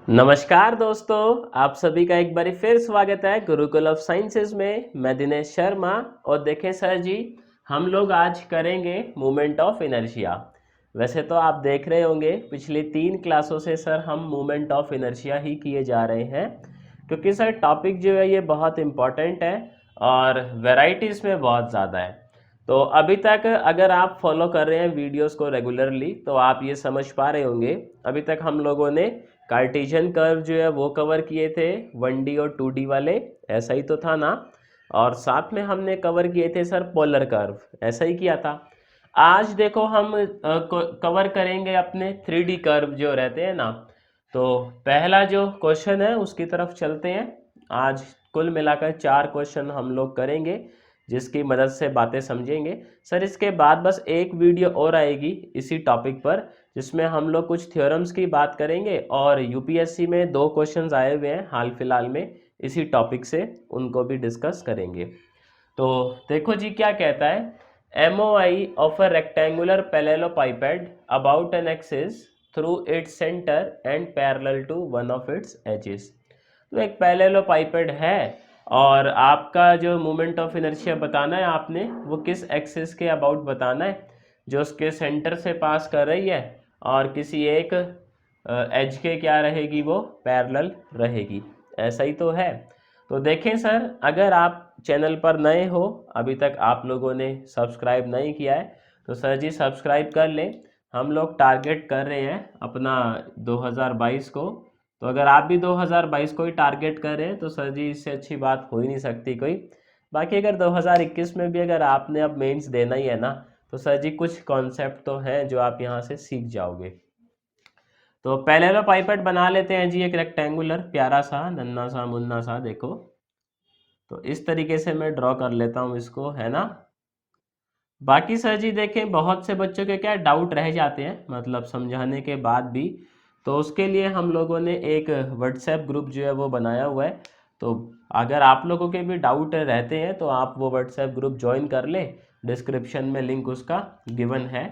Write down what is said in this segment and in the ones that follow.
नमस्कार दोस्तों, आप सभी का एक बार फिर स्वागत है गुरुकुल ऑफ साइंसेज में। मैं दिनेश शर्मा। और देखें सर जी, हम लोग आज करेंगे मूवमेंट ऑफ इनर्शिया। वैसे तो आप देख रहे होंगे पिछली 3 क्लासों से सर हम मूवमेंट ऑफ इनर्शिया ही किए जा रहे हैं, क्योंकि सर टॉपिक जो है ये बहुत इम्पॉर्टेंट है और वैरायटी इसमें बहुत ज़्यादा है। तो अभी तक अगर आप फॉलो कर रहे हैं वीडियोस को रेगुलरली तो आप ये समझ पा रहे होंगे, अभी तक हम लोगों ने कार्टेशियन कर्व जो है वो कवर किए थे, 1D और 2D वाले, ऐसा ही तो था ना। और साथ में हमने कवर किए थे सर पोलर कर्व, ऐसा ही किया था। आज देखो हम कवर करेंगे अपने 3D कर्व जो रहते हैं ना। तो पहला जो क्वेश्चन है उसकी तरफ चलते हैं। आज कुल मिलाकर 4 क्वेश्चन हम लोग करेंगे, जिसकी मदद से बातें समझेंगे सर। इसके बाद बस एक वीडियो और आएगी इसी टॉपिक पर, जिसमें हम लोग कुछ थ्योरम्स की बात करेंगे और यूपीएससी में 2 क्वेश्चंस आए हुए हैं हाल फिलहाल में इसी टॉपिक से, उनको भी डिस्कस करेंगे। तो देखो जी क्या कहता है, MOI of a rectangular parallelepiped about an axis through its centre and parallel to one of its edges. तो एक पैरेललोपाइपेड है और आपका जो मोमेंट ऑफ इनर्शिया बताना है आपने, वो किस एक्सिस के अबाउट बताना है, जो उसके सेंटर से पास कर रही है और किसी एक एज के क्या रहेगी, वो पैरेलल रहेगी। ऐसा ही तो है। तो देखें सर, अगर आप चैनल पर नए हो, अभी तक आप लोगों ने सब्सक्राइब नहीं किया है, तो सर जी सब्सक्राइब कर लें। हम लोग टारगेट कर रहे हैं अपना 2022 को। तो अगर आप भी 2022 को ही टारगेट कर रहे हैं तो सर जी इससे अच्छी बात हो ही नहीं सकती कोई। बाकी अगर 2021 में भी अगर आपने अब मेंस देना ही है ना, तो सर जी कुछ कॉन्सेप्ट तो हैं जो आप यहाँ से सीख जाओगे। तो पैरेललोपाइपेड बना लेते हैं जी, एक रेक्टेंगुलर प्यारा सा नन्ना सा मुन्ना सा, देखो। तो इस तरीके से मैं ड्रॉ कर लेता हूँ इसको, है ना। बाकी सर जी देखें, बहुत से बच्चों के क्या डाउट रह जाते हैं, मतलब समझाने के बाद भी। तो उसके लिए हम लोगों ने एक व्हाट्सएप ग्रुप जो है वो बनाया हुआ है। तो अगर आप लोगों के भी डाउट रहते हैं तो आप वो व्हाट्सएप ग्रुप ज्वाइन कर लें, डिस्क्रिप्शन में लिंक उसका गिवन है।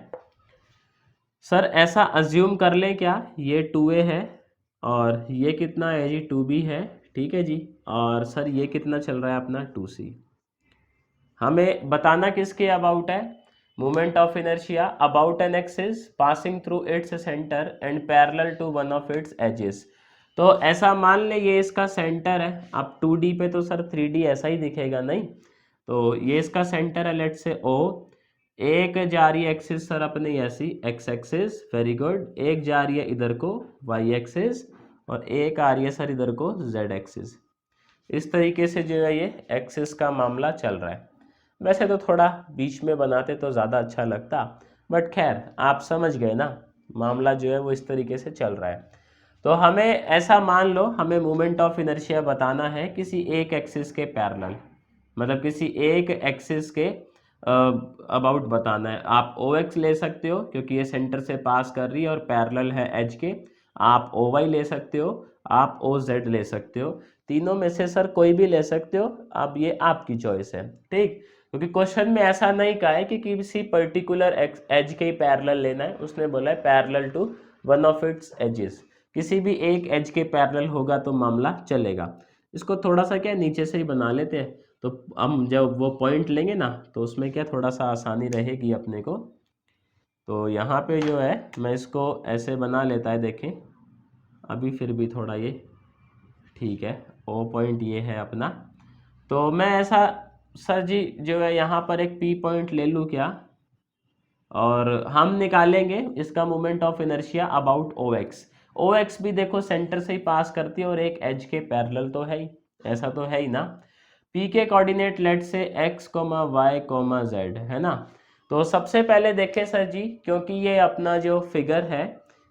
सर ऐसा अज्यूम कर लें क्या, ये 2A है और ये कितना है जी, 2B है, ठीक है जी। और सर ये कितना चल रहा है अपना 2C। हमें बताना किसके अबाउट है, moment of inertia about an axis passing through its centre and parallel to one of its edges. तो ऐसा मान ले ये इसका सेंटर है। अब 2D पे तो सर 3D ऐसा ही दिखेगा नहीं, तो ये इसका सेंटर है, लेट से O। एक जा रही है एक्सिस सर अपनी ऐसी, एक्स एक्सिस, वेरी गुड। एक जा रही है इधर को वाई एक्सिस और एक आ रही है सर इधर को जेड एक्सिस। इस तरीके से जो है ये एक्सिस का मामला चल रहा है। वैसे तो थोड़ा बीच में बनाते तो ज़्यादा अच्छा लगता, बट खैर आप समझ गए ना, मामला जो है वो इस तरीके से चल रहा है। तो हमें ऐसा मान लो, हमें मोमेंट ऑफ इनर्शिया बताना है किसी एक एक्सिस के पैरेलल, मतलब किसी एक एक्सिस के अबाउट बताना है। आप OX ले सकते हो क्योंकि ये सेंटर से पास कर रही है और पैरेलल है एज के। आप OY ले सकते हो, आप OZ ले सकते हो। तीनों में से सर कोई भी ले सकते हो, अब ये आपकी चॉइस है, ठीक। क्योंकि क्वेश्चन में ऐसा नहीं कहा है कि किसी पर्टिकुलर एज के ही पैरेलल लेना है, उसने बोला है parallel to one of its axes. किसी भी एक एज के पैरेलल होगा तो मामला चलेगा। इसको थोड़ा सा क्या नीचे से ही बना लेते हैं, तो हम जब वो पॉइंट लेंगे ना तो उसमें क्या थोड़ा सा आसानी रहेगी अपने को। तो यहाँ पे जो है मैं इसको ऐसे बना लेता है, देखें अभी फिर भी थोड़ा ये ठीक है। O पॉइंट ये है अपना। तो मैं ऐसा सर जी जो है यहाँ पर एक P पॉइंट ले लूँ क्या, और हम निकालेंगे इसका moment of inertia about OX। OX भी देखो सेंटर से ही पास करती है और एक एज के पैरेलल तो है ही, ऐसा तो है ही ना। P के कोऑर्डिनेट लेट से x, y, z है ना। तो सबसे पहले देखें सर जी, क्योंकि ये अपना जो फिगर है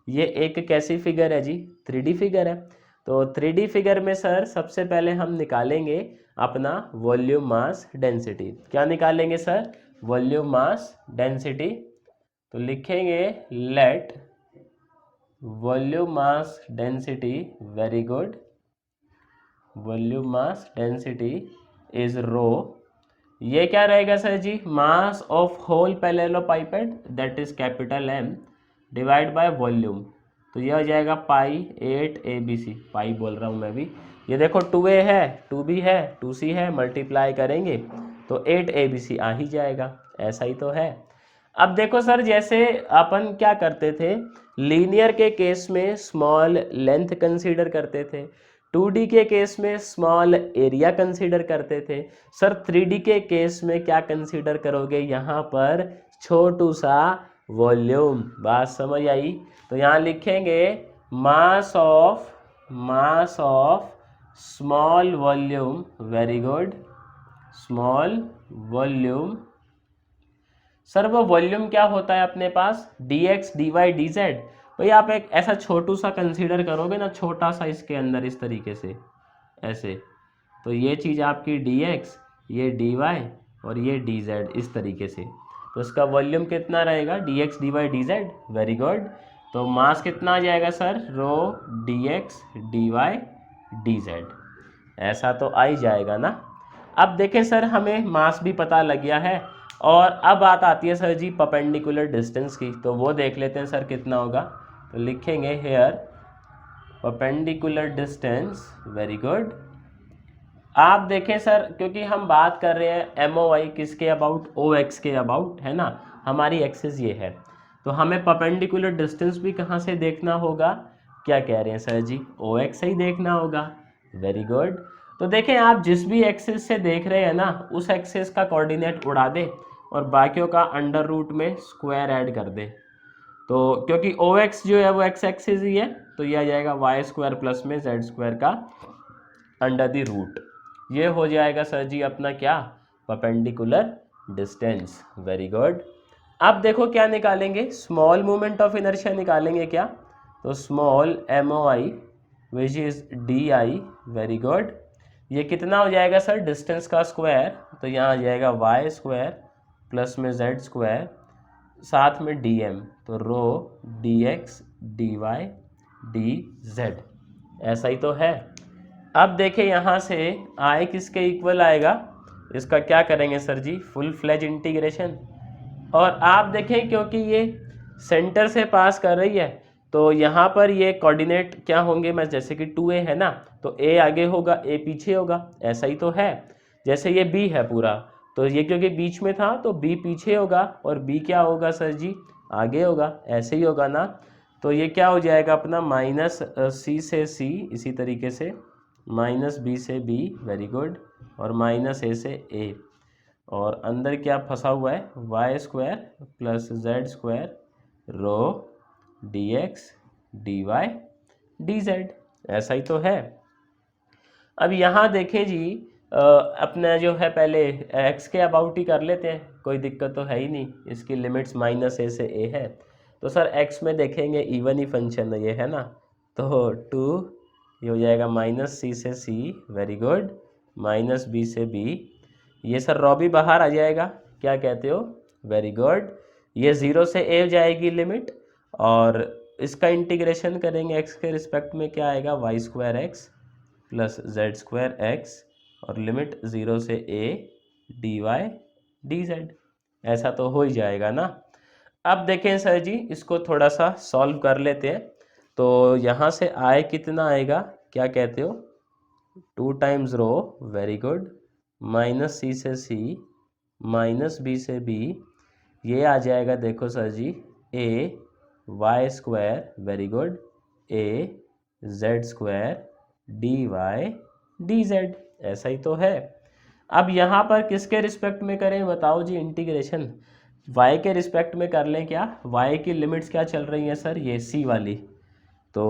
ये एक कैसी फिगर है जी, 3D फिगर है। तो 3D फिगर में सर सबसे पहले हम निकालेंगे अपना वॉल्यूम मास डेंसिटी। क्या निकालेंगे सर, वॉल्यूम मास डेंसिटी। तो लिखेंगे let volume mass density, very good, volume mass density is rho. ये क्या रहेगा sir ji, mass of whole parallelepiped that is capital M divide by volume. तो ये हो जाएगा पाई 8 ABC, पाई बोल रहा हूँ मैं भी। ये देखो 2a है, 2b है, 2c है, मल्टीप्लाई करेंगे तो 8 ABC आ ही जाएगा। ऐसा ही तो है। अब देखो सर, जैसे अपन क्या करते थे, लीनियर के केस में स्मॉल लेंथ कंसीडर करते थे, 2D के केस में स्मॉल एरिया कंसीडर करते थे। सर 3D के केस में क्या कंसीडर करोगे, यहाँ पर छोटू सा वॉल्यूम। बात समझ आई? तो यहाँ लिखेंगे mass of small volume. Very good, small volume. Sir वो वॉल्यूम क्या होता है अपने पास, dx dy dz। भाई आप एक ऐसा छोटू सा कंसीडर करोगे ना, छोटा सा, इसके अंदर इस तरीके से ऐसे, तो ये चीज़ आपकी dx, ये dy और ये dz इस तरीके से, तो इसका वॉल्यूम कितना रहेगा, dx dy dz। Very good. तो मास कितना आ जाएगा सर, रो dx dy dz। ऐसा तो आ ही जाएगा ना। अब देखें सर, हमें मास भी पता लग गया है, और अब बात आती है सर जी परपेंडिकुलर डिस्टेंस की। तो वो देख लेते हैं सर कितना होगा। तो लिखेंगे here perpendicular distance. Very good. आप देखें सर, क्योंकि हम बात कर रहे हैं MOI किसके अबाउट, OX के अबाउट, है ना, हमारी एक्सिस ये है, तो हमें परपेंडिकुलर डिस्टेंस भी कहाँ से देखना होगा, क्या कह रहे हैं सर जी, OX से ही देखना होगा। Very good. तो देखें, आप जिस भी एक्सिस से देख रहे हैं ना, उस एक्सिस का कोऑर्डिनेट उड़ा दें और बाकियों का अंडर रूट में स्क्वायर ऐड कर दें। तो क्योंकि OX जो है वो एक्स एक्सिस ही है, तो ये आ जाएगा वाई स्क्वायर प्लस में जेड स्क्वायर का अंडर द रूट। ये हो जाएगा सर जी अपना क्या, परपेंडिकुलर डिस्टेंस। Very good. अब देखो क्या निकालेंगे, स्मॉल मोमेंट ऑफ इनर्शिया निकालेंगे क्या, तो small MOI which is DI। Very good. ये कितना हो जाएगा सर, डिस्टेंस का स्क्वायर, तो यहाँ आ जाएगा वाई स्क्वायर प्लस में जेड स्क्वायर, साथ में DM, तो रो dx dy dz। ऐसा ही तो है। अब देखें यहाँ से I किसके इक्वल आएगा, इसका क्या करेंगे सर जी, फुल फ्लेज इंटीग्रेशन। और आप देखें, क्योंकि ये सेंटर से पास कर रही है, तो यहाँ पर ये कोऑर्डिनेट क्या होंगे, मैं जैसे कि 2a है ना, तो a आगे होगा, a पीछे होगा। ऐसा ही तो है। जैसे ये b है पूरा, तो ये क्योंकि बीच में था तो b पीछे होगा और b क्या होगा सर जी, आगे होगा। ऐसे ही होगा ना। तो ये क्या हो जाएगा अपना, -c से c, इसी तरीके से -b से b। Very good. और -a से a, और अंदर क्या फंसा हुआ है, y square plus z square rho dx dy dz। ऐसा ही तो है। अब यहाँ देखें जी, अपना जो है पहले x के अबाउट ही कर लेते हैं, कोई दिक्कत तो है ही नहीं, इसकी लिमिट्स -a से a है। तो सर x में देखेंगे इवन ही फंक्शन है ये, है ना, तो 2, ये हो जाएगा -c से c। Very good. -b से b, ये सर रॉ भी बाहर आ जाएगा, क्या कहते हो, वेरी गुड। ये 0 से a हो जाएगी लिमिट, और इसका इंटीग्रेशन करेंगे x के रिस्पेक्ट में, क्या आएगा, y square x plus z square x, और लिमिट 0 से a dy dz। ऐसा तो हो ही जाएगा ना। अब देखें सर जी, इसको थोड़ा सा सॉल्व कर लेते हैं। तो यहाँ से I कितना आएगा, क्या कहते हो, 2 times rho. Very good. -c से c, -b से b, ये आ जाएगा देखो sir ji, a y square, very good, a z square dy dz। ऐसा ही तो है। अब यहाँ पर किसके रिस्पेक्ट में करें बताओ जी इंटीग्रेशन, y के रिस्पेक्ट में कर लें क्या, y की लिमिट्स क्या चल रही हैं सर, ये c वाली, तो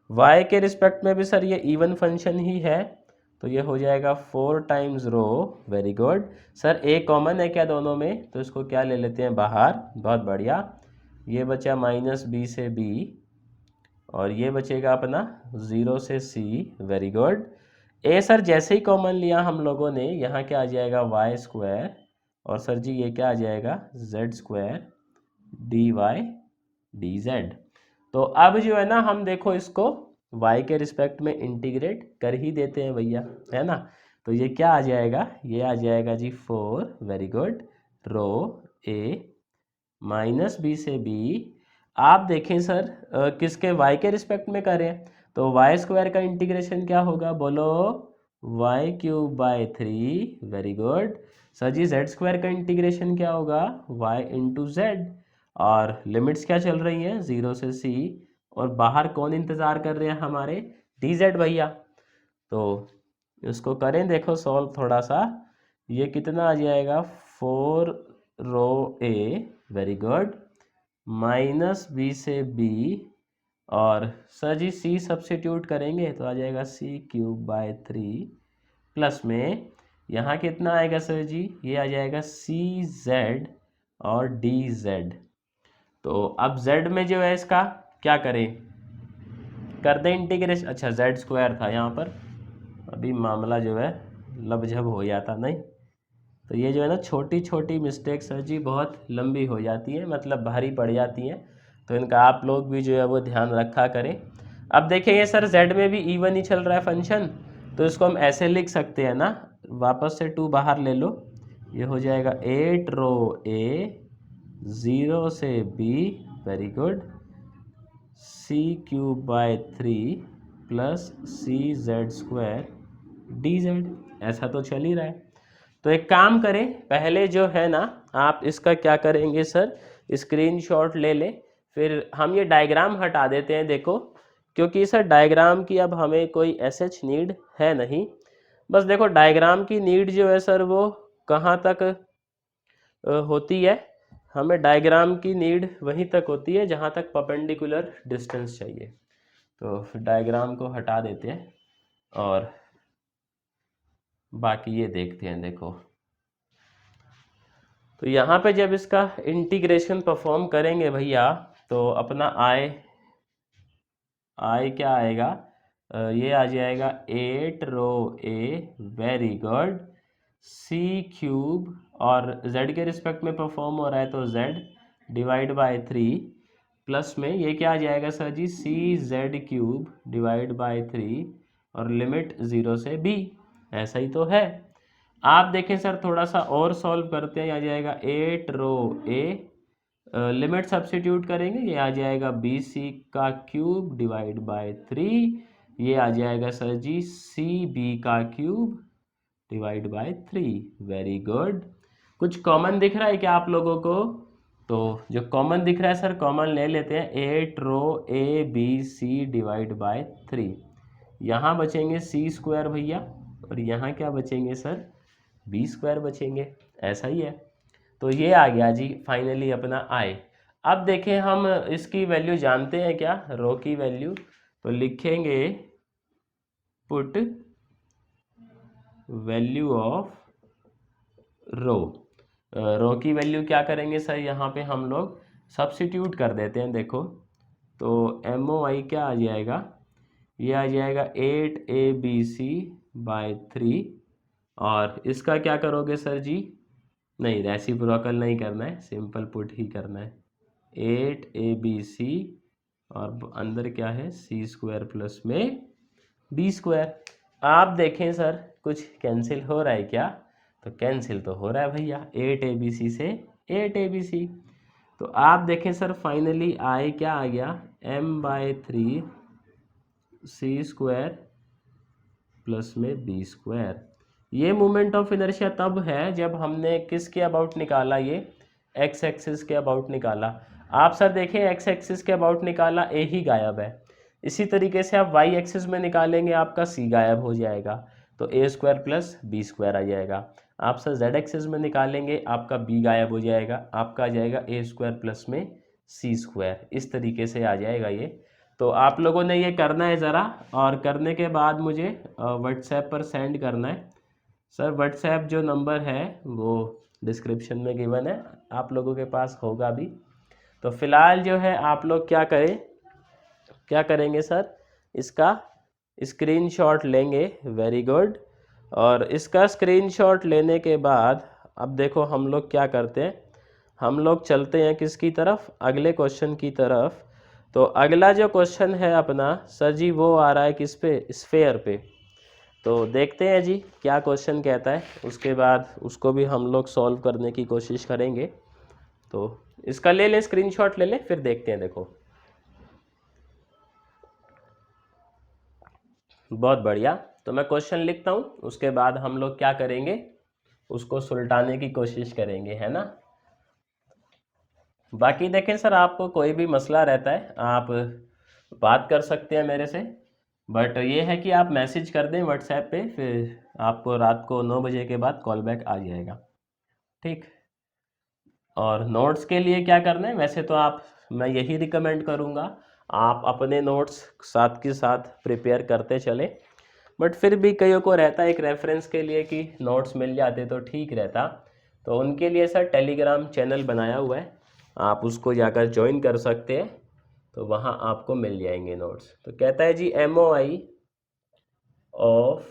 y के रिस्पेक्ट में भी सर ये इवन फंक्शन ही है, तो ये हो जाएगा 4 times rho. Very good. Sir a common है क्या दोनों में, तो इसको क्या ले लेते हैं बाहर, बहुत बढ़िया। ये बचा -b से b, और ये बचेगा अपना 0 से c। Very good. a sir जैसे ही कॉमन लिया हम लोगों ने, यहाँ क्या आ जाएगा, वाई स्क्वायर, और सर जी ये क्या आ जाएगा, जेड स्क्वायर dy dz। तो अब जो है ना, हम देखो इसको y के रिस्पेक्ट में इंटीग्रेट कर ही देते हैं भैया, है ना। तो ये क्या आ जाएगा, ये आ जाएगा जी 4। Very good. Rho a -b से b, आप देखें सर किसके y के रिस्पेक्ट में करें, तो वाई स्क्वायर का इंटीग्रेशन क्या होगा, बोलो y³ by 3, very good. Sir ji z square का इंटीग्रेशन क्या होगा, y इंटू जेड, और लिमिट्स क्या चल रही हैं 0 से c, और बाहर कौन इंतज़ार कर रहे हैं हमारे, dz भैया। तो इसको करें देखो सॉल्व थोड़ा सा, ये कितना आ जाएगा 4 rho a, very good, minus b से b, और सर जी c सब्स्टिट्यूट करेंगे तो आ जाएगा c³ बाय 3, प्लस में यहाँ कितना आएगा सर जी, ये आ जाएगा cz और dz। तो अब z में जो है इसका क्या करें, कर दें इंटीग्रेशन, अच्छा जेड स्क्वायर था यहाँ पर, अभी मामला जो है लबझब हो जाता नहीं, तो ये जो है ना छोटी छोटी मिस्टेक सर जी बहुत लंबी हो जाती है, मतलब भारी पड़ जाती हैं, तो इनका आप लोग भी जो है वो ध्यान रखा करें। अब देखेंगे सर जेड में भी इवन ही चल रहा है फंक्शन, तो इसको हम ऐसे लिख सकते हैं ना, वापस से 2 बाहर ले लो, ये हो जाएगा 8 रो a 0 से b, very good, c³ by 3 plus cz² dz, ऐसा तो चल ही रहा है। तो एक काम करें, पहले जो है ना आप इसका क्या करेंगे सर, स्क्रीनशॉट ले लें, फिर हम ये डायग्राम हटा देते हैं देखो, क्योंकि सर डायग्राम की अब हमें कोई एसएच नीड है नहीं, बस देखो डायग्राम की नीड जो है सर वो कहाँ तक होती है, हमें डायग्राम की नीड वहीं तक होती है जहाँ तक परपेंडिकुलर डिस्टेंस चाहिए। तो फिर डायग्राम को हटा देते हैं और बाकी ये देखते हैं देखो, तो यहाँ पे जब इसका इंटीग्रेशन परफॉर्म करेंगे भैया, तो अपना आई क्या आएगा, ये आ जाएगा 8 रो a, वेरी गुड, c³ और z के रिस्पेक्ट में परफॉर्म हो रहा है तो z डिवाइड बाय 3, प्लस में ये क्या आ जाएगा sir ji cz³ divide by 3, और लिमिट 0 से b, ऐसा ही तो है। आप देखें सर थोड़ा सा और सॉल्व करते हैं, आ जाएगा 8 रो a, लिमिट सब्स्टिट्यूट करेंगे, ये आ जाएगा bc³ डिवाइड बाय 3, ये आ जाएगा sir ji cb³ divide by 3, very good. कुछ कॉमन दिख रहा है क्या आप लोगों को, तो जो कॉमन दिख रहा है सर कॉमन ले लेते हैं, 8 रो a b c divide by 3, यहाँ बचेंगे c² भैया, और यहाँ क्या बचेंगे सर b² बचेंगे, ऐसा ही है। तो ये आ गया जी फाइनली अपना आई। अब देखें हम इसकी वैल्यू जानते हैं क्या, रो की वैल्यू, तो लिखेंगे पुट वैल्यू ऑफ रो, रो की वैल्यू क्या करेंगे सर, यहाँ पे हम लोग सब्स्टिट्यूट कर देते हैं देखो, तो MOI क्या आ जाएगा, ये आ जाएगा 8abc/3, और इसका क्या करोगे सर जी, नहीं रेसिप्रोकल नहीं करना है, सिंपल पुट ही करना है, 8abc और अंदर क्या है c² प्लस में b²। आप देखें सर कुछ कैंसिल हो रहा है क्या, तो कैंसिल तो हो रहा है भैया, 8abc से 8abc, तो आप देखें सर फाइनली आई क्या आ गया m/3 c² प्लस में b²। ये मोमेंट ऑफ इनर्शिया तब है जब हमने किसके अबाउट निकाला, ये एक्स एक्सिस के अबाउट निकाला। आप सर देखें एक्स एक्सिस के अबाउट निकाला, ए ही गायब है, इसी तरीके से आप वाई एक्सिस में निकालेंगे आपका सी गायब हो जाएगा, तो a² प्लस b² आ जाएगा। आप सर जेड एक्सिस में निकालेंगे आपका b गायब हो जाएगा, आपका आ जाएगा a² प्लस में c², इस तरीके से आ जाएगा ये। तो आप लोगों ने ये करना है ज़रा, और करने के बाद मुझे व्हाट्सएप पर सेंड करना है। सर व्हाट्सएप जो नंबर है वो डिस्क्रिप्शन में गिवन है, आप लोगों के पास होगा भी। तो फिलहाल जो है आप लोग क्या करेंगे सर, इसका स्क्रीनशॉट लेंगे, वेरी गुड, और इसका स्क्रीनशॉट लेने के बाद अब देखो हम लोग क्या करते हैं, हम लोग चलते हैं किसकी तरफ, अगले क्वेश्चन की तरफ। तो अगला जो क्वेश्चन है अपना सर जी वो आ रहा है किस पे, स्फेयर पे, तो देखते हैं जी क्या क्वेश्चन कहता है, उसके बाद उसको भी हम लोग सॉल्व करने की कोशिश करेंगे। तो इसका ले लें स्क्रीनशॉट, ले लें, फिर देखते हैं। देखो बहुत बढ़िया। तो मैं क्वेश्चन लिखता हूँ, उसके बाद हम लोग क्या करेंगे, उसको सुलटाने की कोशिश करेंगे, है ना। बाकी देखें सर, आपको कोई भी मसला रहता है आप बात कर सकते हैं मेरे से, बट ये है कि आप मैसेज कर दें व्हाट्सएप पे, फिर आपको रात को 9 बजे के बाद कॉल बैक आ जाएगा, ठीक। और नोट्स के लिए क्या करना है, वैसे तो आप, मैं यही रिकमेंड करूँगा आप अपने नोट्स साथ के साथ प्रिपेयर करते चले, बट फिर भी कईयों को रहता है एक रेफरेंस के लिए कि नोट्स मिल जाते तो ठीक रहता। तो उनके लिए सर टेलीग्राम चैनल बनाया हुआ है, आप उसको जाकर ज्वाइन कर सकते हैं, तो वहाँ आपको मिल जाएंगे नोट्स। तो कहता है जी MOI of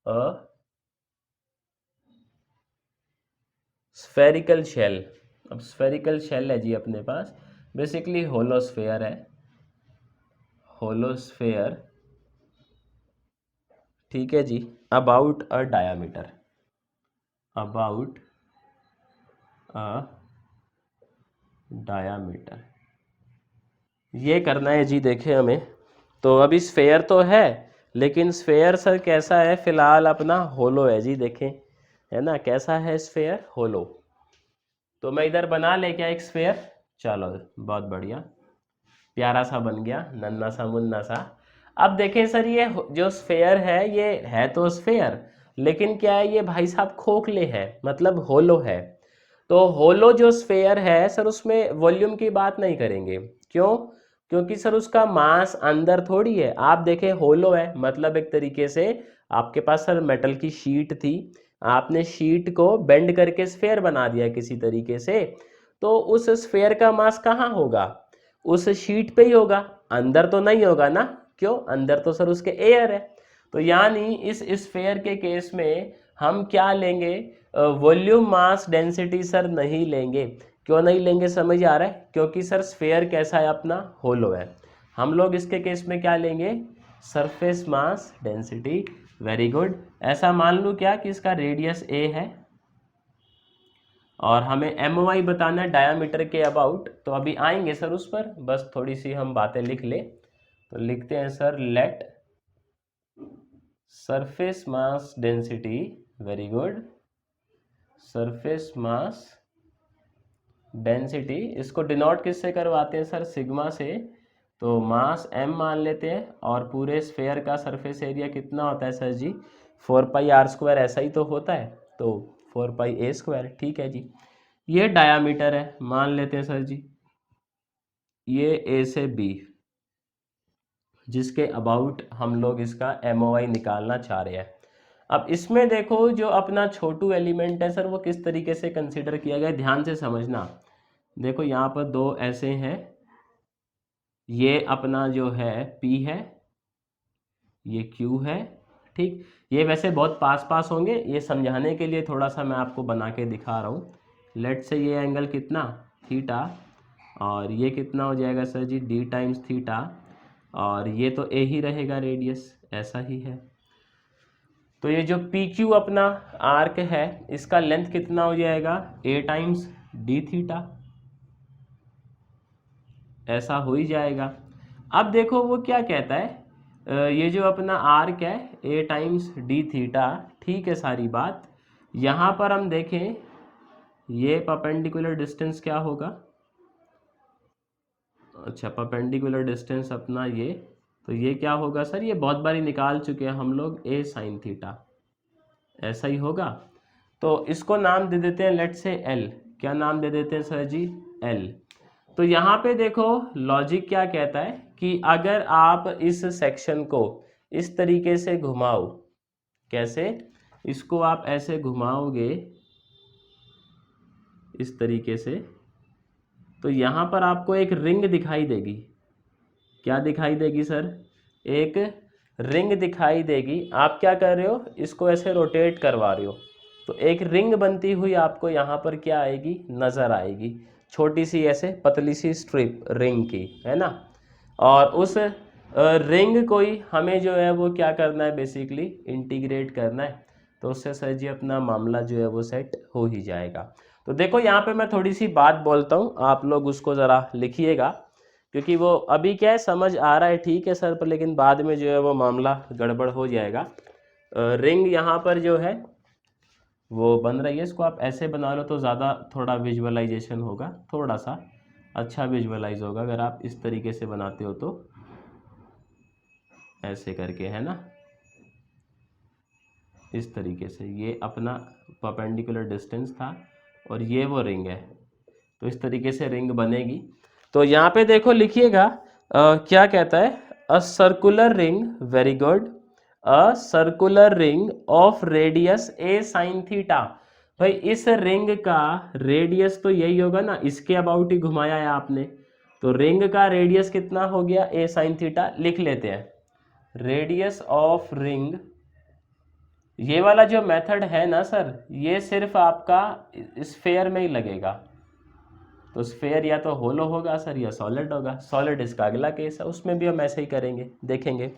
a spherical shell. अब स्फेरिकल शेल है जी अपने पास, बेसिकली होलोस्फेयर है, होलोस्फेयर, ठीक है जी। About a diameter, about a diameter, ये करना है जी। देखे हमें, तो अभी स्फेयर तो है, लेकिन स्फेयर सर कैसा है, फिलहाल अपना होलो है जी, देखें, है ना, कैसा है स्फेयर, होलो। तो मैं इधर बना ले क्या एक स्फेयर, चलो बहुत बढ़िया, प्यारा सा बन गया, नन्ना सा मुन्ना सा। अब देखें सर, ये जो स्फेयर है, ये है तो स्फेयर, लेकिन क्या है, ये भाई साहब खोखले है, मतलब होलो है। तो होलो जो स्फेयर है सर, उसमें वॉल्यूम की बात नहीं करेंगे। क्यों? क्योंकि सर उसका मास अंदर थोड़ी है। आप देखें होलो है, मतलब एक तरीके से आपके पास सर मेटल की शीट थी, आपने शीट को बेंड करके स्फेयर बना दिया किसी तरीके से, तो उस स्फेयर का मास कहाँ होगा, उस शीट पे ही होगा, अंदर तो नहीं होगा ना। क्यों? अंदर तो सर उसके एयर है। तो यानी इस स्फेयर के केस में हम क्या लेंगे, वॉल्यूम मास डेंसिटी सर नहीं लेंगे। क्यों नहीं लेंगे, समझ आ रहा है? क्योंकि सर स्फेयर कैसा है अपना, होलो है। हम लोग इसके केस में क्या लेंगे, surface mass density. Very good. ऐसा मान लूँ क्या कि इसका रेडियस a है और हमें MOI बताना है डायामीटर के अबाउट। तो अभी आएंगे सर उस पर, बस थोड़ी सी हम बातें लिख ले। तो लिखते हैं sir, let surface mass density, very good, surface mass density, इसको डिनोट किससे करवाते हैं सर, सिग्मा से। तो मास m मान लेते हैं, और पूरे स्फेयर का सरफेस एरिया कितना होता है सर जी, 4πr², ऐसा ही तो होता है, तो 4πa², ठीक है जी। ये डायामीटर है, मान लेते हैं सर जी, ये A से B, जिसके अबाउट हम लोग इसका MOI निकालना चाह रहे हैं। अब इसमें देखो जो अपना छोटू एलिमेंट है सर, वो किस तरीके से कंसीडर किया गया, ध्यान से समझना। देखो यहाँ पर दो ऐसे हैं, ये अपना जो है P है, ये Q है, ठीक। ये वैसे बहुत पास पास होंगे, ये समझाने के लिए थोड़ा सा मैं आपको बना के दिखा रहा हूँ। लेट से ये एंगल कितना, थीटा, और ये कितना हो जाएगा सर जी, D टाइम्स थीटा, और ये तो A ही रहेगा रेडियस, ऐसा ही है। तो ये जो PQ अपना आर्क है, इसका लेंथ कितना हो जाएगा, A टाइम्स D थीटा, ऐसा हो ही जाएगा। अब देखो वो क्या कहता है, ये जो अपना आर्क है A टाइम्स D थीटा, ठीक है सारी बात। यहाँ पर हम देखें, ये परपेंडिकुलर डिस्टेंस क्या होगा, अच्छा परपेंडिकुलर डिस्टेंस अपना ये, तो ये क्या होगा सर, ये बहुत बारी निकाल चुके हैं हम लोग, A साइन थीटा, ऐसा ही होगा। तो इसको नाम दे देते हैं लेट से L, क्या नाम दे देते हैं सर जी, L। तो यहाँ पे देखो लॉजिक क्या कहता है कि अगर आप इस सेक्शन को इस तरीके से घुमाओ, कैसे, इसको आप ऐसे घुमाओगे इस तरीके से, तो यहाँ पर आपको एक रिंग दिखाई देगी। क्या दिखाई देगी सर, एक रिंग दिखाई देगी। आप क्या कर रहे हो, इसको ऐसे रोटेट करवा रहे हो, तो एक रिंग बनती हुई आपको यहाँ पर क्या आएगी, नज़र आएगी, छोटी सी ऐसे पतली सी स्ट्रिप रिंग की, है ना। और उस रिंग को ही हमें जो है वो क्या करना है, बेसिकली इंटीग्रेट करना है। तो उससे सर जी अपना मामला जो है वो सेट हो ही जाएगा। तो देखो यहाँ पे मैं थोड़ी सी बात बोलता हूँ, आप लोग उसको ज़रा लिखिएगा, क्योंकि वो अभी क्या है समझ आ रहा है ठीक है सर, पर लेकिन बाद में जो है वो मामला गड़बड़ हो जाएगा। रिंग यहाँ पर जो है वो बन रही है, इसको आप ऐसे बना लो तो ज़्यादा थोड़ा विजुअलाइजेशन होगा, थोड़ा सा अच्छा विजुअलाइज होगा अगर आप इस तरीके से बनाते हो तो, ऐसे करके, है ना, इस तरीके से। ये अपना परपेंडिकुलर डिस्टेंस था और ये वो रिंग है, तो इस तरीके से रिंग बनेगी। तो यहाँ पे देखो लिखिएगा क्या कहता है, a circular ring, very good, a circular ring of radius A sine theta. भाई इस रिंग का रेडियस तो यही होगा ना, इसके अबाउट ही घुमाया है आपने, तो रिंग का रेडियस कितना हो गया, ए साइन थीटा। लिख लेते हैं रेडियस ऑफ रिंग। ये वाला जो मेथड है ना सर, ये सिर्फ आपका स्फेयर में ही लगेगा, तो स्फेयर या तो होलो होगा सर या सॉलिड होगा। सॉलिड इसका अगला केस है, उसमें भी हम ऐसे ही करेंगे, देखेंगे।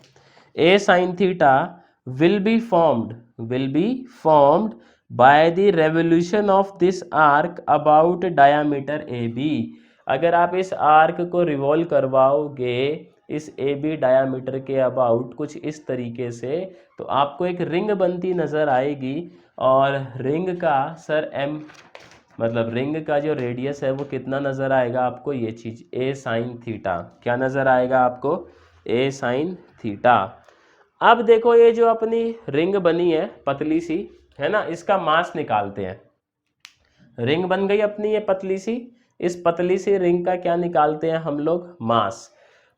A sine theta will be formed by the revolution of this arc about diameter A B. अगर आप इस आर्क को रिवॉल्व करवाओगे इस ए बी डायामीटर के अबाउट कुछ इस तरीके से, तो आपको एक रिंग बनती नजर आएगी। और रिंग का सर एम, मतलब रिंग का जो रेडियस है वो कितना नज़र आएगा आपको, ये चीज़ ए साइन थीटा। क्या नज़र आएगा आपको, ए साइन थीटा। अब देखो ये जो अपनी रिंग बनी है पतली सी, है ना, इसका मास निकालते हैं। रिंग बन गई अपनी ये पतली सी, इस पतली सी रिंग का क्या निकालते हैं हम लोग, मास।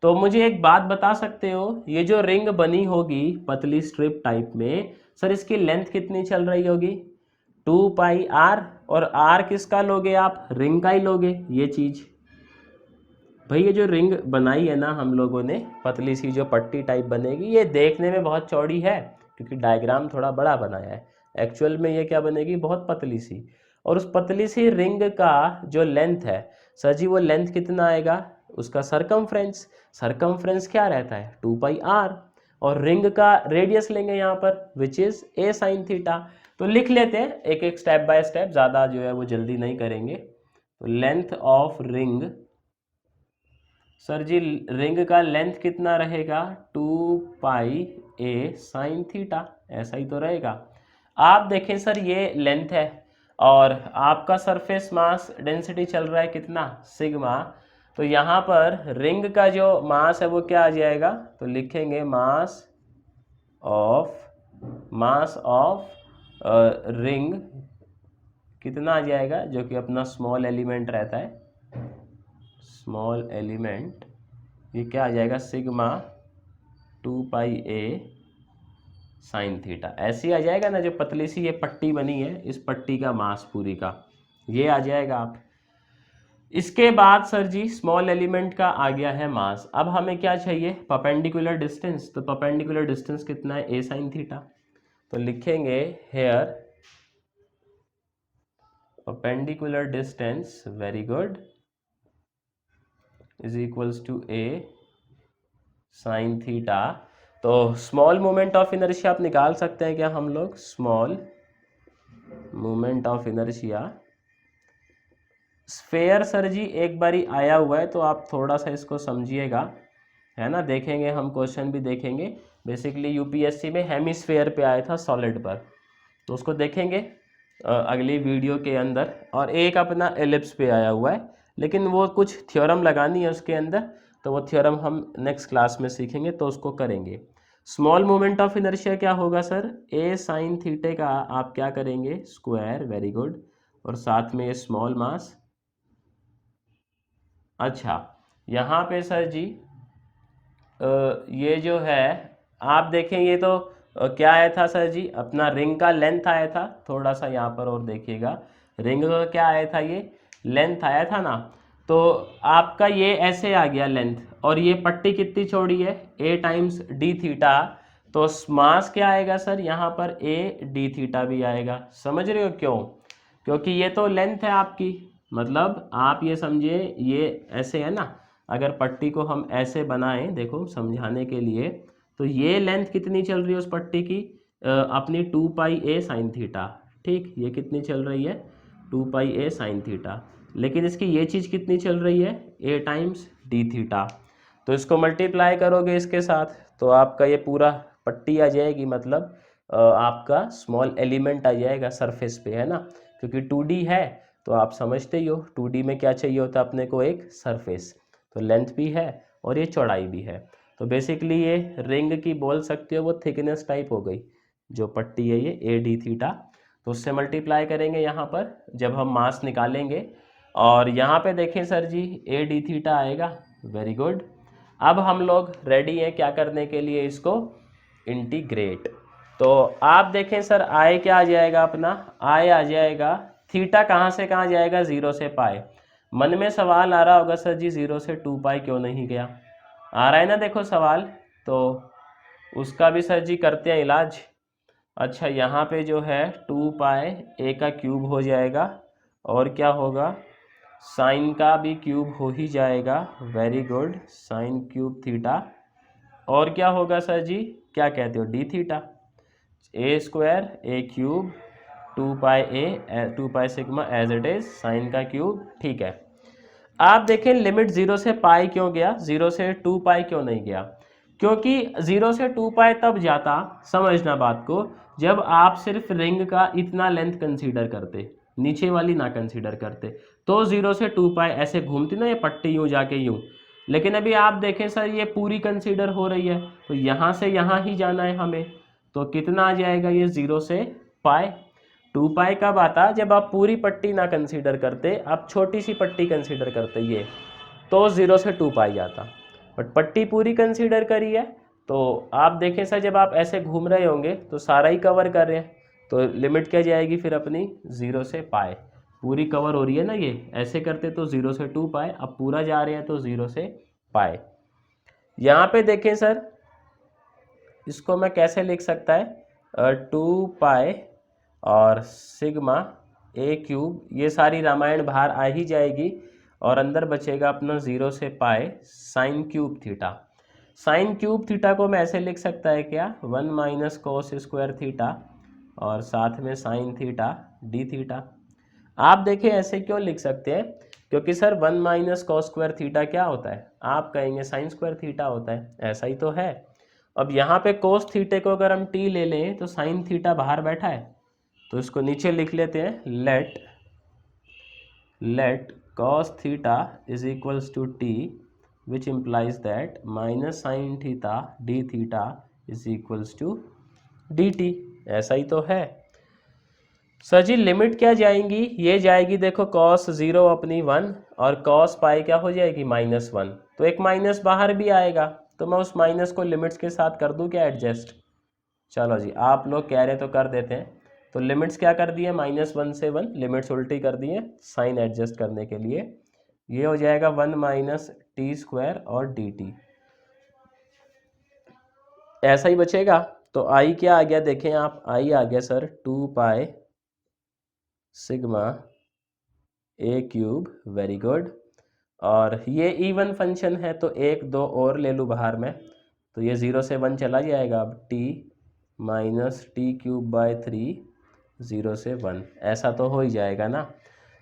तो मुझे एक बात बता सकते हो, ये जो रिंग बनी होगी पतली स्ट्रिप टाइप में, सर इसकी लेंथ कितनी चल रही होगी, 2πr। और r किसका लोगे आप, रिंग का ही लोगे ये चीज। भाई ये जो रिंग बनाई है ना हम लोगों ने, पतली सी जो पट्टी टाइप बनेगी, ये देखने में बहुत चौड़ी है क्योंकि डायग्राम थोड़ा बड़ा बनाया है, एक्चुअल में ये क्या बनेगी, बहुत पतली सी। और उस पतली सी रिंग का जो लेंथ है सर जी, वो लेंथ कितना आएगा, उसका सरकमफ्रेंस। सरकमफ्रेंस क्या रहता है, 2πr। और रिंग का रेडियस लेंगे यहाँ पर, which is a sine theta. तो लिख लेते हैं एक एक स्टेप बाय स्टेप, ज़्यादा जो है वो जल्दी नहीं करेंगे। तो length of ring, sir ji ring का लेंथ कितना रहेगा, 2πa साइन थीटा, ऐसा ही तो रहेगा। आप देखें सर ये लेंथ है और आपका सरफेस मास डेंसिटी चल रहा है कितना, सिग्मा। तो यहाँ पर रिंग का जो मास है वो क्या आ जाएगा, तो लिखेंगे मास ऑफ रिंग कितना आ जाएगा, जो कि अपना स्मॉल एलिमेंट रहता है, स्मॉल एलिमेंट, ये क्या आ जाएगा, सिग्मा 2πa साइन थीटा। ऐसे ही आ जाएगा ना, जो पतली सी ये पट्टी बनी है, इस पट्टी का मास पूरी का ये आ जाएगा आप। इसके बाद सर जी स्मॉल एलिमेंट का आ गया है मास। अब हमें क्या चाहिए, परपेंडिकुलर डिस्टेंस। तो परपेंडिकुलर डिस्टेंस कितना है, ए साइन थीटा। तो लिखेंगे here perpendicular distance, very good, is equals to a sine theta. तो स्मॉल मोमेंट ऑफ इनर्शिया आप निकाल सकते हैं क्या हम लोग, small moment of inertia. Sphere sir ji एक बारी आया हुआ है, तो आप थोड़ा सा इसको समझिएगा, है ना, देखेंगे हम, क्वेश्चन भी देखेंगे। बेसिकली यूपीएससी में हेमिस्फेयर पे आया था सॉलिड पर, तो उसको देखेंगे अगली वीडियो के अंदर। और एक अपना एलिप्स पे आया हुआ है, लेकिन वो कुछ थ्योरम लगानी है उसके अंदर, तो वो थ्योरम हम नेक्स्ट क्लास में सीखेंगे, तो उसको करेंगे। स्मॉल मोमेंट ऑफ इनर्शिया क्या होगा सर, ए साइन थीटे का आप क्या करेंगे, स्क्वायर, वेरी गुड, और साथ में ये स्मॉल मास। अच्छा यहाँ पे सर जी ये जो है आप देखें, ये तो क्या आया था सर जी, अपना रिंग का लेंथ आया था, थोड़ा सा यहाँ पर और देखिएगा, रिंग का क्या आया था, ये लेंथ आया था ना। तो आपका ये ऐसे आ गया लेंथ, और ये पट्टी कितनी चौड़ी है, ए टाइम्स डी थीटा। तो मास क्या आएगा सर, यहाँ पर ए डी थीटा भी आएगा। समझ रहे हो क्यों, क्योंकि ये तो लेंथ है आपकी, मतलब आप ये समझिए ये ऐसे है ना, अगर पट्टी को हम ऐसे बनाएं, देखो समझाने के लिए, तो ये लेंथ कितनी चल रही है उस पट्टी की, अपनी 2πa साइन थीटा, ठीक, ये कितनी चल रही है, two pi a sine theta, लेकिन इसकी ये चीज़ कितनी चल रही है, ए टाइम्स डी थीटा। तो इसको मल्टीप्लाई करोगे इसके साथ तो आपका ये पूरा पट्टी आ जाएगी, मतलब आपका स्मॉल एलिमेंट आ जाएगा सरफेस पे, है ना, क्योंकि 2D है तो आप समझते ही हो 2D में क्या चाहिए होता है अपने को, एक सरफेस। तो लेंथ भी है और ये चौड़ाई भी है, तो बेसिकली ये रिंग की बोल सकते हो वो थिकनेस टाइप हो गई, जो पट्टी है ये ए डी थीटा। तो उससे मल्टीप्लाई करेंगे यहाँ पर जब हम मास निकालेंगे, और यहाँ पे देखें sir ji a d theta आएगा। Very good. अब हम लोग रेडी हैं क्या करने के लिए, इसको इंटीग्रेट। तो आप देखें सर आय क्या आ जाएगा अपना, आय आ जाएगा थीटा कहाँ से कहाँ जाएगा, 0 से पाए। मन में सवाल आ रहा होगा सर जी 0 से 2 पाई क्यों नहीं गया, आ रहा है ना देखो सवाल, तो उसका भी सर जी करते हैं इलाज। अच्छा यहाँ पे जो है 2 पाई ए का क्यूब हो जाएगा, और क्या होगा, साइन का भी क्यूब हो ही जाएगा। Very good, sine cube theta, और क्या होगा सर जी, क्या कहते हो, d theta, a square a cube 2 pi sigma as it is sine का क्यूब। ठीक है, आप देखें लिमिट 0 से पाई क्यों गया, 0 से 2 पाई क्यों नहीं गया, क्योंकि 0 से 2 पाई तब जाता, समझना बात को, जब आप सिर्फ रिंग का इतना लेंथ कंसीडर करते, नीचे वाली ना कंसीडर करते, तो 0 से 2 पाई ऐसे घूमती ना ये पट्टी यूँ जाके यूँ। लेकिन अभी आप देखें सर ये पूरी कंसीडर हो रही है, तो यहाँ से यहाँ ही जाना है हमें, तो कितना आ जाएगा ये 0 से पाई। 2 पाई कब आता, जब आप पूरी पट्टी ना कंसीडर करते, आप छोटी सी पट्टी कंसीडर करते ये, तो 0 से 2 पाई जाता। बट पट्टी पूरी कंसीडर करी है, तो आप देखें सर जब आप ऐसे घूम रहे होंगे तो सारा ही कवर कर रहे हैं, तो लिमिट क्या जाएगी फिर अपनी 0 से पाई, पूरी कवर हो रही है ना ये, ऐसे करते तो 0 से 2 पाई, अब पूरा जा रहे हैं तो 0 से पाई। यहाँ पे देखें सर इसको मैं कैसे लिख सकता है, 2 पाई और सिग्मा ए क्यूब, ये सारी रामायण बाहर आ ही जाएगी, और अंदर बचेगा अपना 0 से pi sine cube theta. Sine cube theta को मैं ऐसे लिख सकता है क्या, 1 माइनस कोस स्क्वायर थीटा, और साथ में साइन थीटा डी थीटा। आप देखें ऐसे क्यों लिख सकते हैं, क्योंकि sir 1 minus cos square theta क्या होता है, आप कहेंगे साइन स्क्वायर थीटा होता है, ऐसा ही तो है। अब यहाँ पे कोस थीटे को अगर हम टी ले लें तो साइन थीटा बाहर बैठा है, तो इसको नीचे लिख लेते हैं, let cos theta is equals to t, which implies that minus sine theta d theta is equals to d t. ऐसा ही तो है सर जी। लिमिट क्या जाएंगी, ये जाएगी देखो cos 0 अपनी 1, और cos पाई क्या हो जाएगी -1, तो एक माइनस बाहर भी आएगा, तो मैं उस माइनस को लिमिट्स के साथ कर दूं क्या एडजस्ट। चलो जी, आप लोग कह रहे तो कर देते हैं, तो लिमिट्स क्या कर दिए, -1 से 1, लिमिट्स उल्टी कर दिए साइन एडजस्ट करने के लिए, ये हो जाएगा 1 माइनस टी स्क्वायर और डी टी, ऐसा ही बचेगा। तो आई क्या आ गया देखें आप, आई आ गया sir 2 pi sigma a cube. Very good, और ये इवन फंक्शन है तो 1 2 और ले लूँ बाहर में, तो ये 0 से 1 चला जाएगा, अब T minus T cube by 3 0 से 1, ऐसा तो हो ही जाएगा ना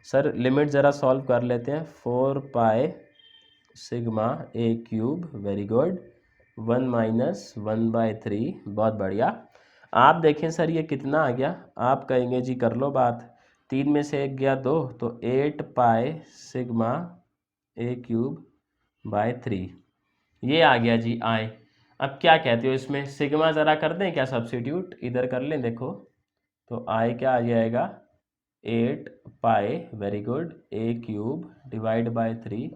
सर। लिमिट ज़रा सॉल्व कर लेते हैं, 4 pi sigma a cube, very good, 1 minus 1 by 3, बहुत बढ़िया। आप देखें सर ये कितना आ गया, आप कहेंगे जी कर लो बात, 3 में से 1 गया 2, तो 8 पाई सिग्मा ए क्यूब बाय 3, ये आ गया जी आए। अब क्या कहते हो इसमें, सिग्मा ज़रा कर दें क्या सब्सिट्यूट, इधर कर लें देखो, तो आई क्या आ जाएगा 8 pi, very good, a cube divide by 3,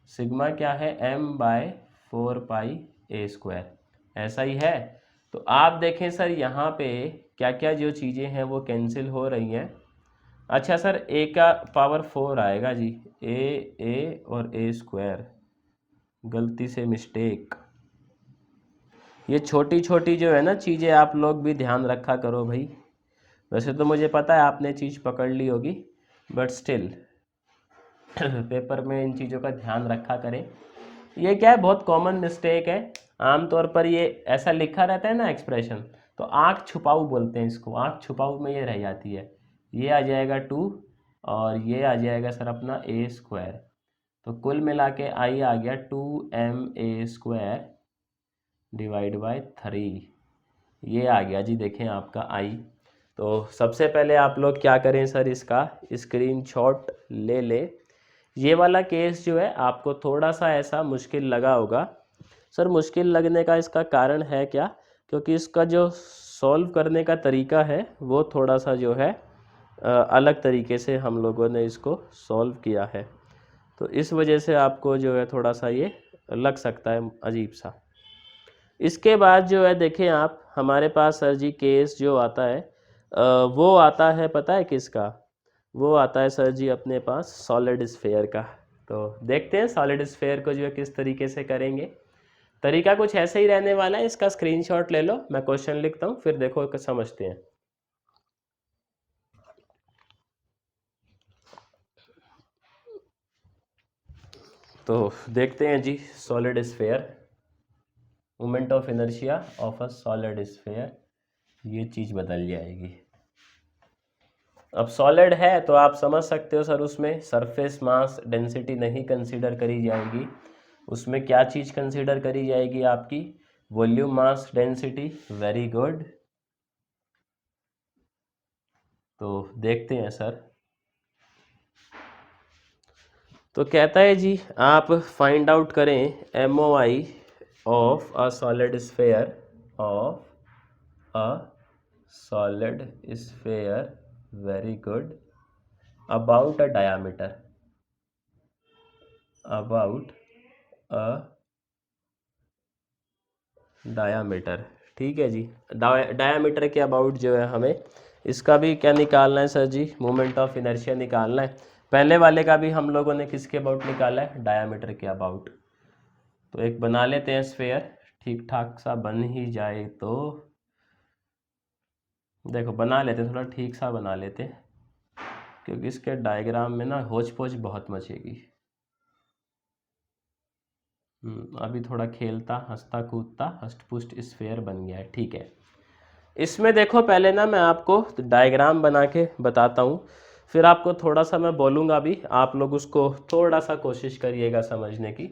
sigma क्या है m by 4 pi a square, ऐसा ही है। तो आप देखें सर यहाँ पे क्या क्या जो चीज़ें हैं वो कैंसिल हो रही हैं। अच्छा सर a का पावर 4 आएगा जी, a और a स्क्वायर, गलती से मिस्टेक, ये छोटी छोटी जो है ना चीज़ें आप लोग भी ध्यान रखा करो भाई। वैसे तो मुझे पता है आपने चीज़ पकड़ ली होगी, बट स्टिल पेपर में इन चीज़ों का ध्यान रखा करें। ये क्या है, बहुत कॉमन मिस्टेक है, आमतौर पर ये ऐसा लिखा रहता है ना एक्सप्रेशन, तो आँख छुपाऊ बोलते हैं इसको, आँख छुपाऊ में ये रह जाती है, ये आ जाएगा 2 और ये आ जाएगा सर अपना ए स्क्वायर। तो कुल मिला के आई आ गया 2ma² डिवाइड बाय 3। ये आ गया जी, देखें आपका आई। तो सबसे पहले आप लोग क्या करें सर, इसका स्क्रीनशॉट ले लें। ये वाला केस जो है आपको थोड़ा सा ऐसा मुश्किल लगा होगा। सर मुश्किल लगने का इसका कारण है क्या? क्योंकि इसका जो सॉल्व करने का तरीका है वो थोड़ा सा जो है अलग तरीके से हम लोगों ने इसको सॉल्व किया है। तो इस वजह से आपको जो है थोड़ा सा ये लग सकता है अजीब सा। इसके बाद जो है देखें आप, हमारे पास सर जी केस जो आता है वो आता है, पता है किसका? वो आता है सर जी अपने पास सॉलिड स्फेयर का। तो देखते हैं सॉलिड स्फेयर को जो है किस तरीके से करेंगे। तरीका कुछ ऐसे ही रहने वाला है, इसका स्क्रीनशॉट ले लो, मैं क्वेश्चन लिखता हूँ फिर देखो समझते हैं। तो देखते हैं जी, solid sphere, moment of inertia of a solid sphere, ये चीज़ बदल जाएगी। अब सॉलिड है तो आप समझ सकते हो सर उसमें सरफेस मास डेंसिटी नहीं कंसीडर करी जाएगी, उसमें क्या चीज़ कंसीडर करी जाएगी आपकी? Volume mass density. Very good. तो देखते हैं सर। तो कहता है जी आप फाइंड आउट करें MOI of a solid sphere, of a solid sphere, very good, about a diameter, about a diameter. ठीक है जी, डायामीटर के अबाउट जो है हमें इसका भी क्या निकालना है sir ji? Moment of inertia निकालना है। पहले वाले का भी हम लोगों ने किसके अबाउट निकाला है? डायामीटर के अबाउट। तो एक बना लेते हैं स्फेयर, ठीक ठाक सा बन ही जाए तो देखो बना लेते हैं, थोड़ा ठीक सा बना लेते हैं क्योंकि इसके डायग्राम में ना होच पोच बहुत मचेगी। अभी थोड़ा खेलता हंसता कूदता हष्ट पुष्ट स्फेयर बन गया है। ठीक है, इसमें देखो पहले ना मैं आपको डायग्राम बना के बताता हूँ, फिर आपको थोड़ा सा मैं बोलूँगा भी, आप लोग उसको थोड़ा सा कोशिश करिएगा समझने की।